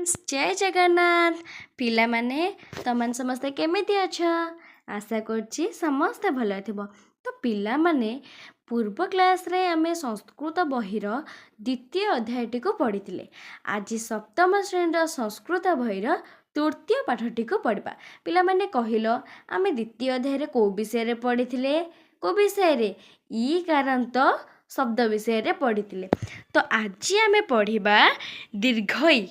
जय जगन्नाथ पिलामाने तमान समस्ते केमिति अछ आशा करछि समस्ते भल थिबो। तो पिलामाने पूर्व क्लास रे आमे संस्कृत बहिर द्वितीय अध्यायटी को पढ़िथिले। आज सप्तम श्रेणी संस्कृत बहिर तृतीय पाठटी को पढ़ा। पिलामाने कहिलो आमे द्वितीय अध्याय रे को विषय रे पढ़िथिले को विषय रे ई कारांत शब्द विषय रे पढ़िथिले। तो आज आमे पढ़िबा दीर्घई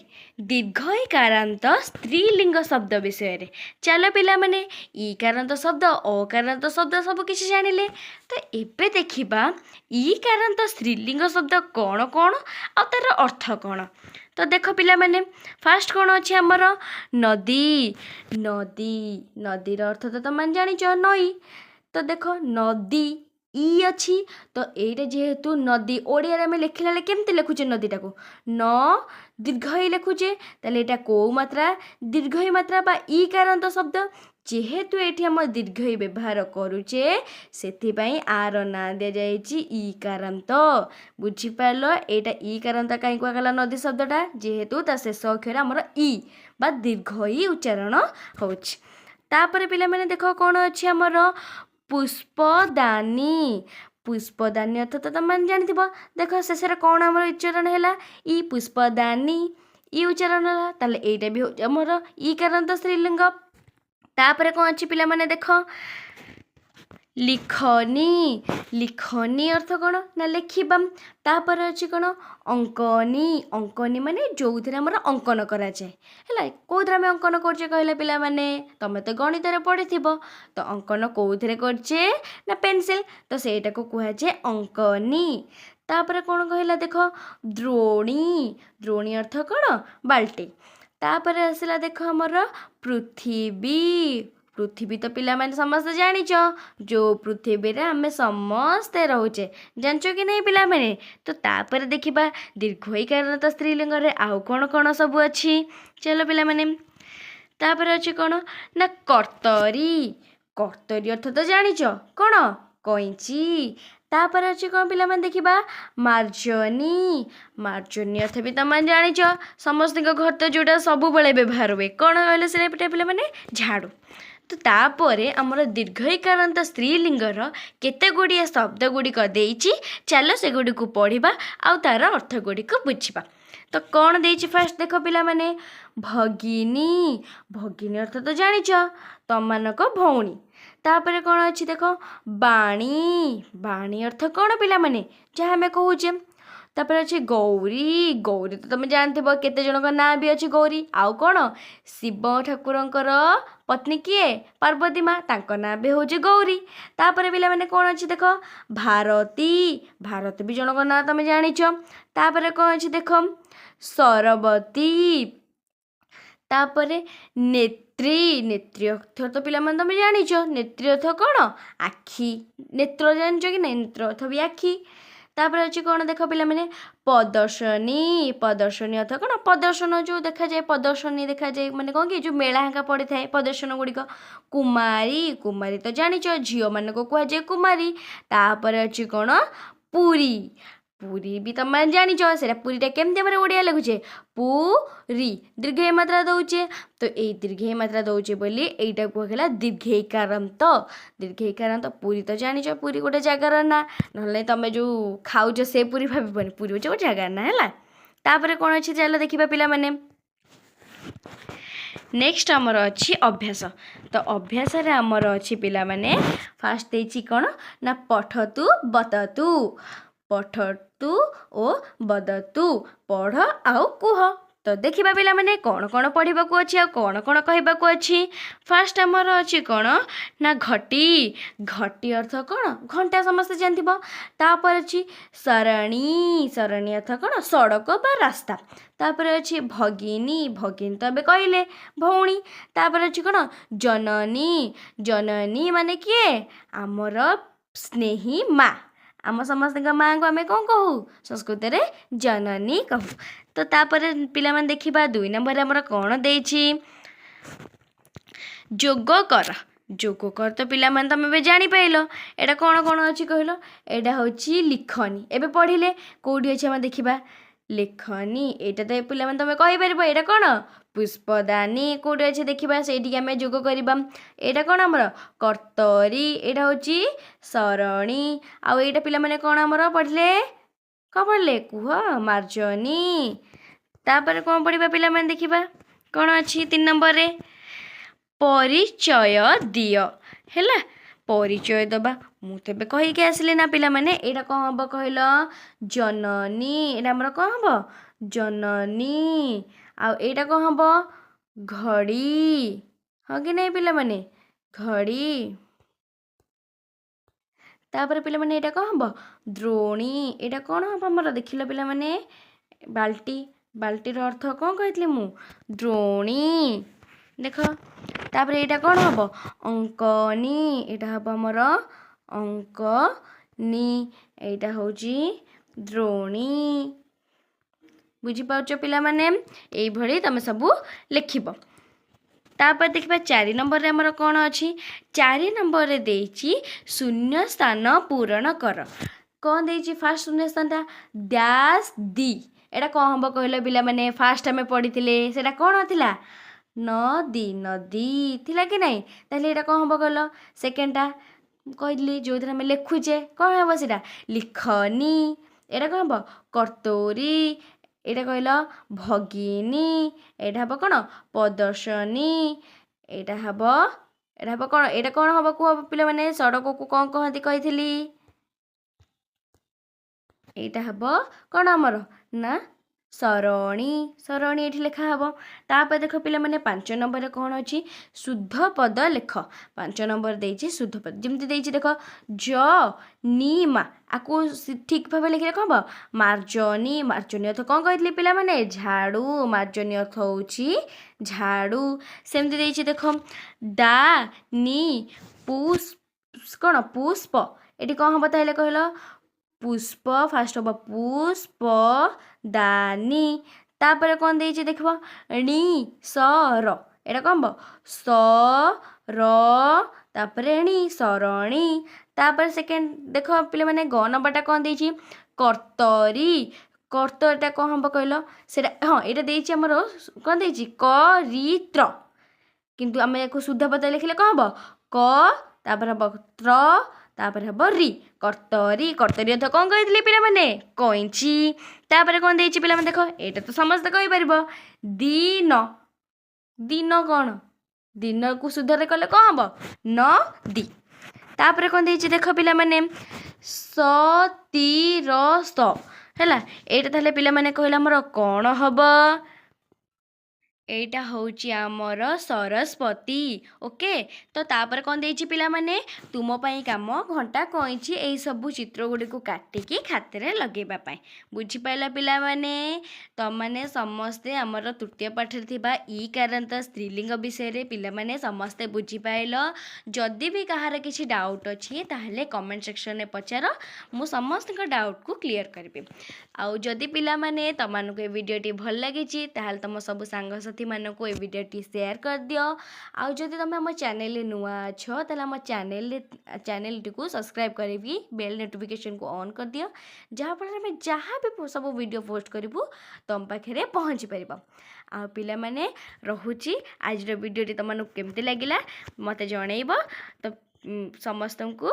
दीर्घई कारांत स्त्रीलिंग शब्द विषय रे। चलो पिला माने ई कारांत शब्द अकारांत शब्द सब किछि जानिले। तो एबे देखिबा ई कारांत स्त्रीलिंग शब्द कौन कौन आ तार अर्थ कौन। तो देखो पिला माने फास्ट कौन अछि हमर नदी नदी नदीर अर्थ तो तुम जानिछ नई। तो देखो नदी ई अच्छी तो ये जेहेतु नदी ओडिया रे लिखला केमती लिखुचे नदीटा को न दीर्घई लिखुचे ताले एटा को मात्रा दीर्घई मात्रा बा ई कारांत शब्द जेहेतु एठी हम दीर्घई व्यवहार करूचे सेथि पई आर ना दे जाईची ई कारांत। बुझी पालो एटा ई कारांत काई को गला नदी शब्दटा जेहेतु ता शेष अक्षर हमर ई बा दीर्घई उच्चारण होउछ। तापर पिला माने देखो कोन अछि हमर पुष्पदानी पुष्पदानी अर्थ तो तुम जानी। देख शेष कौन आम उच्चारण है ई पुष्पदानी ई उच्चारण है ताले एटा भी हमर ई कारांत स्त्रीलिंग। तापर कौन अच्छी पिला माने देख लिखनी लिखनी अर्थ कौन ना लिखा। तापर अच्छी कौन अंकनी अंकनी माने जो थे आम अंकन कराए है कौन आम अंकन करचे कहला पिला माने तमें तो गणित पढ़ी तो अंकन कौन करचे ना पेनसिल तो सेटा को कहुए अंकनी। तापर कौन कहला देख द्रोणी द्रोणी अर्थ कौन बाल्टी। तापर आसला देख हमर पृथ्वी पृथ्वी तो पिला माने समस्त जानिच जो पृथ्वी रे आमे समस्ते रोचे जानच कि नहीं पिला माने। तो तापर देखिबा दीर्घई कारांत स्त्रीलिंग रे आउ कोन कोन सब अछि चलो पिला माने। तापर अछि कोन ना कर्तरी कर्तरी अर्थ तो जानिच कोन कैंची। तापर अछि कोन पिला माने देखिबा मार्जनी मार्जनी अर्थ भी तुम जानिच समस्त घर तो जोटा सब बेले व्यवहार हुए कोन कहले से पिला माने झाड़ू। तो तापर आमर दीर्घई कारांत स्त्रीलिंगर केते गुड़िया शब्द गुड़िक देइछि चलो से गुड़ी को पढ़िबा आउ तार अर्थ गुड़ी को बुझिबा। तो कौन देइछि फास्ट देख पिला माने भगिनी भगिनी अर्थ तो जानिछ तमनक भौणी। तापर कौन अच्छी देख बाणी बाणी अर्थ कौन पिला माने जहाँ हमें कहूचे। तापर अच्छे गौरी गौरी तो तुम जानते केते जनक ना भी अच्छी गौरी आउ कौन शिव ठाकुरंकर पत्नी किए पार्वती माँ तांको ना भी होचे गौरी। तापर पिला माने कौन अच्छी देख भारती भारती भी जनक ना तुम जानिछ। तापर कौन अच्छी देख सरबती तापर नेत्री नेत्री अर्थ तो पिला माने तुम जानिछ नेत्री अर्थ कौन आखि नेत्र जानिछ कि नहीं नेत्र अर्थ भी आखि। तापर अच्छी कौन देख पिला माने प्रदर्शनी प्रदर्शनी अर्थ कौन प्रदर्शन जो देखा जाए प्रदर्शनी देखा जाए माने कौन कि जो मेला हेका पड़ी थाए प्रदर्शन गुड़िक। कुमारी कुमारी तो जानिच झील मान को कह जाए कुमारी। तापर अच्छी कौन पुरी पुरी भी तुम जानिच से पुरीटा केमती भाव ओडिया लिखुचे पुरी दीर्घई मात्रा दौचे। तो ये दीर्घई मात्रा दौचे बोली एटा कहला दीर्घई कारांत दीर्घई कारांत पुरी तो जानिच पुरी गोटे जगार ना ना तुम जो खाऊच से पुरी भावन पुरी हूँ गोटे जगार ना है। तापर कौन अच्छी चलो देखा पिला माने नेक्स्ट आमर अच्छी अभ्यास। तो अभ्यास रे आमर अच्छी पिला माने फास्ट देछि कौन ना पठतु बततु पठतु ओ बदतु पढ़ आउ कुह। तो देखिबा पिला माने कौन कौन पढ़ा को अच्छी कौन कौन कहबा अच्छी। फास्ट आमर अच्छी कौन ना घटी घटी अर्थ कौन घंटा समस्त जानथिब। तापर अच्छी सरणी सरणी अर्थ कौन सड़क बा रास्ता। तापर अच्छी भगिनी भगिनी तो अबे कहले भौणी। तापर अच्छी कौन जननी जननी माने किए आमर स्नेही माँ आम समस्त माँ को आम कौन कहू संस्कृत रे जननी कहू। तो तापर पिला माने देखिबा 2 नंबर हमर कौन देछि जोग कर जोग कर। तो पिला माने तुम जानी पाइल एटा कौन कौन अच्छी कहल एटा होची लिखनी एबे पढ़िले कोठी अछि हम देखिबा ଲେଖନୀ ଏଇଟା ତ ପିଲାମାନେ ତମେ କହିପାରିବ ଏଇଟା କ'ଣ ପୁଷ୍ପଦାନୀ କେଉଁଠି ଅଛି ଦେଖିବା ସେଇଠିକି ଆମେ ଯୋଗ କରିବା ଏଇଟା କ'ଣ ଆମର କର୍ତ୍ତରୀ ଏଇଟା ହେଉଛି ସରଣୀ ଆଉ ଏଇଟା ପିଲାମାନେ କ'ଣ ଆମର ପଢ଼ିଲେ କ'ଣ ପଢ଼ିଲେ କୁହ ମାର୍ଜନୀ ତାପରେ କ'ଣ ପଢ଼ିବା ପିଲାମାନେ ଦେଖିବା କ'ଣ ଅଛି 3 ନମ୍ବରରେ ପରିଚୟ ଦିଅ ହେଲା ପରିଚୟ ଦେବା ମୁଁ ତ ଏବେ କହିକି ଆସିଲି ନା ପିଲାମାନେ ଏଇଟା କ'ଣ ହେବ କହିଲ ଜନନୀ ଏଇଟା ଆମର କ'ଣ ହେବ ଜନନୀ ଆଉ ଏଇଟା କ'ଣ ହେବ ଘଡ଼ି ହଁ କି ନାହିଁ ପିଲାମାନେ ଘଡ଼ି ତାପରେ ପିଲାମାନେ ଏଇଟା କ'ଣ ହେବ ଦ୍ରୋଣୀ ଏଇଟା କ'ଣ ହେବ ଆମର ଦେଖିଲ ପିଲାମାନେ ବାଲ୍ଟିର ଅର୍ଥ କ'ଣ କହିଥିଲି ମୁଁ ଦ୍ରୋଣୀ ଦେଖ ତାପରେ ଏଇଟା କ'ଣ ହେବ ଅଙ୍କନୀ ଏଇଟା ହେବ ଆମର ଅଙ୍କନୀ ଏଇଟା ହେଉଛି ଦ୍ରୋଣୀ ବୁଝିପାରୁଛ ପିଲାମାନେ ଏଇଭଳି ତମେ ସବୁ ଲେଖିବ ତାପରେ ଦେଖିବା 4 ନମ୍ବରରେ ଆମର କ'ଣ ଅଛି 4 ନମ୍ବରରେ ଦେଇଛି ଶୂନ୍ୟ ସ୍ଥାନ ପୂରଣ କର କ'ଣ ଦେଇଛି ଫାଷ୍ଟ ଶୂନ୍ୟ ସ୍ଥାନଟା ଡ୍ୟାସ୍ ଦି ଏଇଟା କ'ଣ ହେବ କହିଲ ପିଲାମାନେ ଫାଷ୍ଟ ଆମେ ପଢ଼ିଥିଲେ ସେଇଟା କ'ଣ ଥିଲା ନଦୀ ଥିଲା କି ନାହିଁ ତାହେଲେ ଏଇଟା କ'ଣ ହେବ କହିଲ ସେକେଣ୍ଡଟା କହିଲି ଯେଉଁଥିରେ ଆମେ ଲେଖୁଛେ କ'ଣ ହେବ ସେଇଟା ଲିଖନୀ ଏଇଟା କ'ଣ ହେବ କର୍ତ୍ତରୀ ଏଇଟା କହିଲ ଭଗିନୀ ଏଇଟା ହେବ କ'ଣ ପ୍ରଦର୍ଶନୀ ଏଇଟା ହେବ କ'ଣ ଏଇଟା କ'ଣ ହେବ କୁହ ପିଲାମାନେ ସଡ଼କକୁ କ'ଣ କହନ୍ତି କହିଥିଲି ଏଇଟା ହେବ କ'ଣ ଆମର ନା ସରଣୀ ଏଠି ଲେଖା ହେବ ତାପରେ ଦେଖ ପିଲାମାନେ 5 ନମ୍ବରରେ କ'ଣ ଅଛି ଶୁଦ୍ଧ ପଦ ଲେଖ 5 ନମ୍ବର ଦେଇଛି ଶୁଦ୍ଧ ପଦ ଯେମିତି ଦେଇଛି ଦେଖ ମା ଆକୁ ଠିକ୍ ଭାବେ ଲେଖିଲେ କ'ଣ ହେବ ମାର୍ଜନୀ ଅର୍ଥ କ'ଣ କହିଥିଲି ପିଲାମାନେ ଝାଡ଼ୁ ମାର୍ଜନୀ ଅର୍ଥ ହେଉଛି ଝାଡ଼ୁ ସେମିତି ଦେଇଛି ଦେଖ କ'ଣ ପୁଷ୍ପ ଏଠି କ'ଣ ହେବ ତାହେଲେ କହିଲ ପୁଷ୍ପ ଫାଷ୍ଟ ହେବ ପୁଷ୍ପ ଦାନୀ ତାପରେ କ'ଣ ଦେଇଛି ଦେଖିବ ସର ଏଇଟା କ'ଣ ହେବ ସର ତାପରେ ସରଣୀ ତାପରେ ସେକେଣ୍ଡ ଦେଖ ପିଲାମାନେ ଗ ନମ୍ବରଟା କ'ଣ ଦେଇଛି କର୍ତ୍ତରୀଟା କ'ଣ ହେବ କହିଲ ସେଇଟା ହଁ ଏଇଟା ଦେଇଛି ଆମର କ'ଣ ଦେଇଛି କରିତ୍ର କିନ୍ତୁ ଆମେ ୟାକୁ ଶୁଦ୍ଧ ପଦ ଲେଖିଲେ କ'ଣ ହେବ କ ତାପରେ ହେବ ତ୍ର ତାପରେ ହେବ ରି କର୍ତ୍ତରୀ ଅର୍ଥ କ'ଣ କହିଥିଲେ ପିଲାମାନେ କଇଁଚି ତାପରେ କ'ଣ ଦେଇଛି ପିଲାମାନେ ଦେଖ ଏଇଟା ତ ସମସ୍ତେ କହିପାରିବ ଦିନ କ'ଣ ଦିନକୁ ଶୁଦ୍ଧରେ କଲେ କ'ଣ ହେବ ନଦୀ ତାପରେ କ'ଣ ଦେଇଛି ଦେଖ ପିଲାମାନେ ସତୀରସ ହେଲା ଏଇଟା ତାହେଲେ ପିଲାମାନେ କହିଲେ ଆମର କ'ଣ ହେବ ଏଇଟା ହେଉଛି ଆମର ସରସ୍ୱତୀ ଓକେ ତ ତାପରେ କ'ଣ ଦେଇଛି ପିଲାମାନେ ତୁମ ପାଇଁ କାମ ଘଣ୍ଟା କଇଁଚି ଏଇସବୁ ଚିତ୍ର ଗୁଡ଼ିକୁ କାଟିକି ଖାତାରେ ଲଗେଇବା ପାଇଁ ବୁଝିପାରିଲ ପିଲାମାନେ ତମମାନେ ସମସ୍ତେ ଆମର ତୃତୀୟ ପାଠରେ ଥିବା ଇକାରାନ୍ତ ସ୍ତ୍ରୀଲିଙ୍ଗ ବିଷୟରେ ପିଲାମାନେ ସମସ୍ତେ ବୁଝିପାରିଲ ଯଦି ବି କାହାର କିଛି ଡାଉଟ୍ ଅଛି ତାହେଲେ କମେଣ୍ଟ ସେକ୍ସନରେ ପଚାର ମୁଁ ସମସ୍ତଙ୍କ ଡାଉଟ୍କୁ କ୍ଲିୟର କରିବି ଆଉ ଯଦି ପିଲାମାନେ ତମମାନଙ୍କୁ ଏ ଭିଡ଼ିଓଟି ଭଲ ଲାଗିଛି ତାହେଲେ ତମ ସବୁ ସାଙ୍ଗସାଥି ମାନଙ୍କୁ ଏ ଭିଡ଼ିଓଟି ସେୟାର କରିଦିଅ ଆଉ ଯଦି ତମେ ଆମ ଚ୍ୟାନେଲରେ ନୂଆ ଅଛ ତାହେଲେ ଆମ ଚ୍ୟାନେଲଟିକୁ ସବସ୍କ୍ରାଇବ୍ କରିକି ବେଲ୍ ନୋଟିଫିକେସନକୁ ଅନ୍ କରିଦିଅ ଯାହାଫଳରେ ଆମେ ଯାହା ବି ସବୁ ଭିଡ଼ିଓ ପୋଷ୍ଟ କରିବୁ ତମ ପାଖରେ ପହଞ୍ଚି ପାରିବ ଆଉ ପିଲାମାନେ ରହୁଛି ଆଜିର ଭିଡ଼ିଓଟି ତମମାନଙ୍କୁ କେମିତି ଲାଗିଲା ମୋତେ ଜଣେଇବ ତ ସମସ୍ତଙ୍କୁ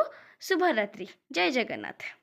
ଶୁଭରାତ୍ରି ଜୟ ଜଗନ୍ନାଥ।